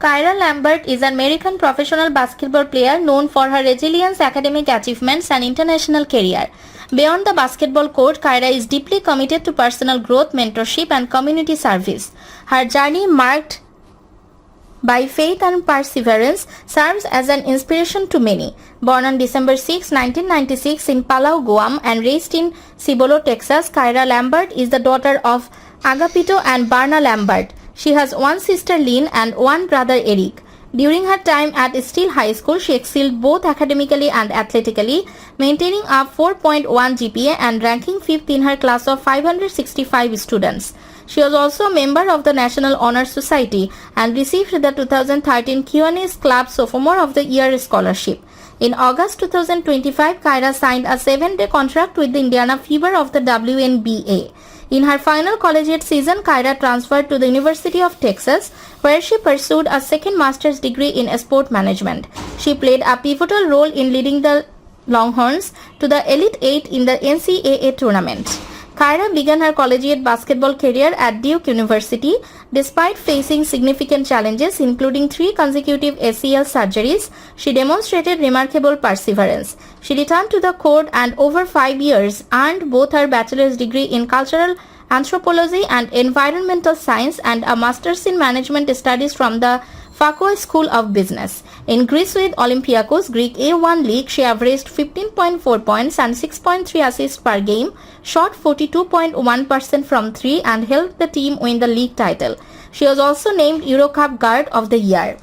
Kyra Lambert is an American professional basketball player known for her resilience, academic achievements, and international career. Beyond the basketball court, Kyra is deeply committed to personal growth, mentorship, and community service. Her journey, marked by faith and perseverance, serves as an inspiration to many. Born on December 6, 1996 in Palau, Guam, and raised in Cibolo, Texas, Kyra Lambert is the daughter of Agapito and Barna Lambert. She has one sister, Lynn, and one brother, Eric. During her time at Steele High School, she excelled both academically and athletically, maintaining a 4.1 GPA and ranking 5th in her class of 565 students. She was also a member of the National Honor Society and received the 2013 Kiwanis Club Sophomore of the Year scholarship. In August 2025, Kyra signed a 7-day contract with the Indiana Fever of the WNBA. In her final collegiate season, Kyra transferred to the University of Texas, where she pursued a second master's degree in sport management. She played a pivotal role in leading the Longhorns to the Elite Eight in the NCAA tournament. Kyra began her collegiate basketball career at Duke University. Despite facing significant challenges, including 3 consecutive ACL surgeries, she demonstrated remarkable perseverance. She returned to the court and over 5 years earned both her bachelor's degree in cultural anthropology and environmental science and a master's in management studies from the Fakwa School of Business. In Greece with Olympiakos Greek A1 League, she averaged 15.4 points and 6.3 assists per game, shot 42.1% from 3 and helped the team win the league title. She was also named Eurocup Guard of the Year.